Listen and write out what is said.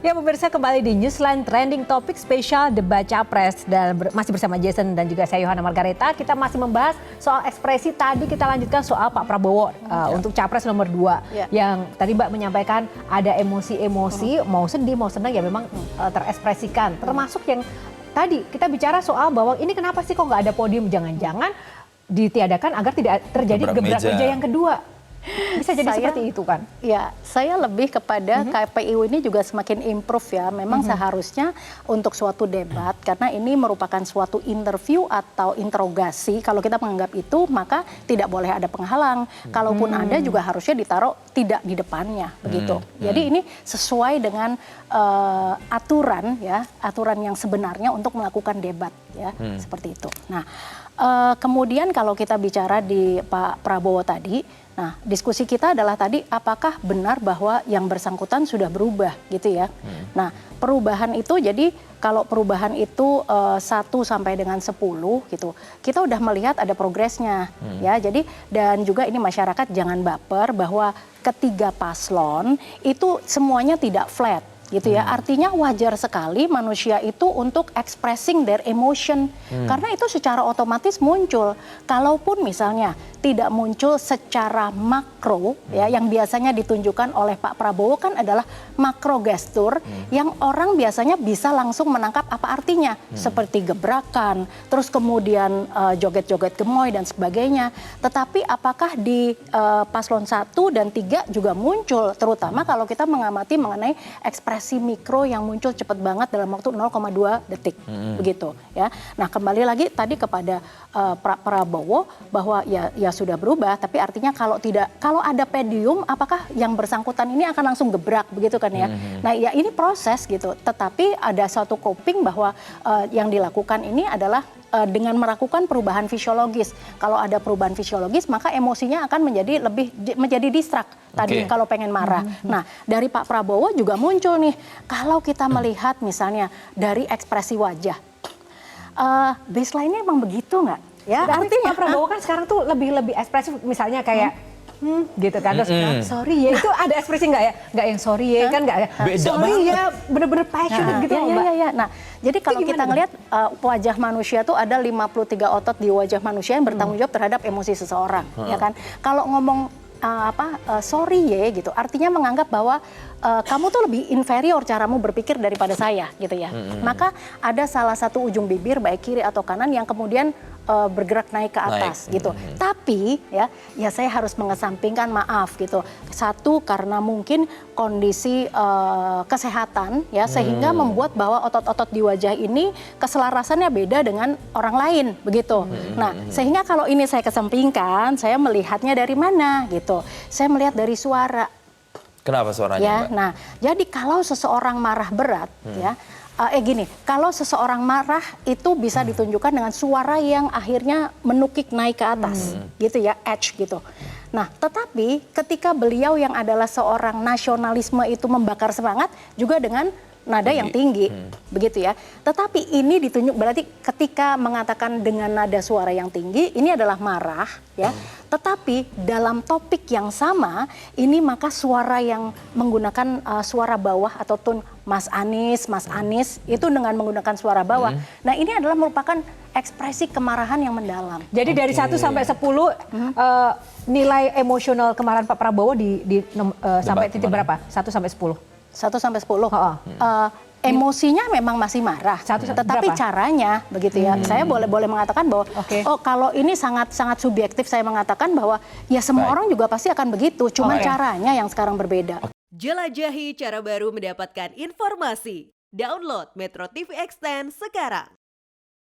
Ya pemirsa, kembali di Newsline Trending Topik spesial debat Capres dan masih bersama Jason dan juga saya Yohana Margareta. Kita masih membahas soal ekspresi, tadi kita lanjutkan soal Pak Prabowo untuk Capres nomor 2 yang tadi Mbak menyampaikan ada emosi-emosi, mau sedih mau senang ya memang terekspresikan. Termasuk yang tadi kita bicara soal bahwa ini kenapa sih kok nggak ada podium, jangan-jangan ditiadakan agar tidak terjadi gebrak meja yang kedua. Bisa jadi seperti itu kan? Ya, saya lebih kepada KPU ini juga semakin improve ya. Memang seharusnya untuk suatu debat, karena ini merupakan suatu interview atau interogasi. Kalau kita menganggap itu, maka tidak boleh ada penghalang. Kalaupun ada juga harusnya ditaruh tidak di depannya, begitu. Jadi ini sesuai dengan aturan ya, aturan yang sebenarnya untuk melakukan debat ya, seperti itu. Nah, kemudian kalau kita bicara di Pak Prabowo tadi, nah, diskusi kita adalah tadi apakah benar bahwa yang bersangkutan sudah berubah gitu ya. Nah, perubahan itu jadi kalau perubahan itu 1 sampai dengan 10 gitu. Kita udah melihat ada progresnya ya. Jadi dan juga ini masyarakat jangan baper bahwa ketiga paslon itu semuanya tidak flat gitu ya. Artinya wajar sekali manusia itu untuk expressing their emotion. Karena itu secara otomatis muncul. Kalaupun misalnya tidak muncul secara makro ya, yang biasanya ditunjukkan oleh Pak Prabowo kan adalah makro gestur yang orang biasanya bisa langsung menangkap apa artinya. Seperti gebrakan, terus kemudian joget-joget gemoy dan sebagainya. Tetapi apakah di paslon 1 dan 3 juga muncul, terutama kalau kita mengamati mengenai ekspresi mikro yang muncul cepat banget dalam waktu 0,2 detik begitu ya. Nah, kembali lagi tadi kepada Pak Prabowo bahwa ya sudah berubah, tapi artinya kalau ada podium, apakah yang bersangkutan ini akan langsung gebrak begitu kan ya. Nah, ya ini proses gitu. Tetapi ada suatu coping bahwa yang dilakukan ini adalah dengan melakukan perubahan fisiologis. Kalau ada perubahan fisiologis, maka emosinya akan menjadi distrak tadi kalau pengen marah. Nah, dari Pak Prabowo juga muncul nih, kalau kita melihat misalnya dari ekspresi wajah, baseline-nya emang begitu nggak? Ya, artinya Pak Prabowo kan sekarang tuh lebih ekspresif, misalnya kayak gitu kan, terus sorry ya, itu ada ekspresi nggak ya? Nggak yang sorry ya, kan nggak ya? Sorry ya, bener-bener passionate gitu Mbak. Ya. Nah, jadi kalau kita ngelihat wajah manusia tuh ada 53 otot di wajah manusia yang bertanggung jawab terhadap emosi seseorang, ya kan? Kalau ngomong sorry ya gitu, artinya menganggap bahwa kamu tuh lebih inferior caramu berpikir daripada saya gitu ya. Maka ada salah satu ujung bibir baik kiri atau kanan yang kemudian bergerak naik ke atas gitu. Tapi ya saya harus mengesampingkan maaf gitu. Satu, karena mungkin kondisi kesehatan ya, sehingga membuat bahwa otot-otot di wajah ini keselarasannya beda dengan orang lain begitu. Nah, sehingga kalau ini saya kesampingkan, saya melihatnya dari mana gitu. Saya melihat dari suara. Kenapa suaranya, ya, Mbak? Nah, jadi kalau seseorang marah berat ya, gini, kalau seseorang marah itu bisa ditunjukkan dengan suara yang akhirnya menukik naik ke atas, gitu ya, edge gitu. Nah, tetapi ketika beliau yang adalah seorang nasionalisme itu membakar semangat juga dengan nada yang tinggi, begitu ya. Tetapi ini ditunjuk berarti ketika mengatakan dengan nada suara yang tinggi, ini adalah marah, ya. Tetapi dalam topik yang sama, ini maka suara yang menggunakan suara bawah atau tone Mas Anies itu dengan menggunakan suara bawah. Nah, ini adalah merupakan ekspresi kemarahan yang mendalam. Jadi dari 1 sampai 10 nilai emosional kemarahan Pak Prabowo sampai titik berapa? 1 sampai 10. 1 sampai 10. Emosinya memang masih marah, tetapi caranya begitu ya. Saya boleh mengatakan bahwa kalau ini sangat subjektif, saya mengatakan bahwa ya semua orang juga pasti akan begitu, cuma caranya yang sekarang berbeda. Jelajahi cara baru mendapatkan informasi. Download Metro TV Extend sekarang.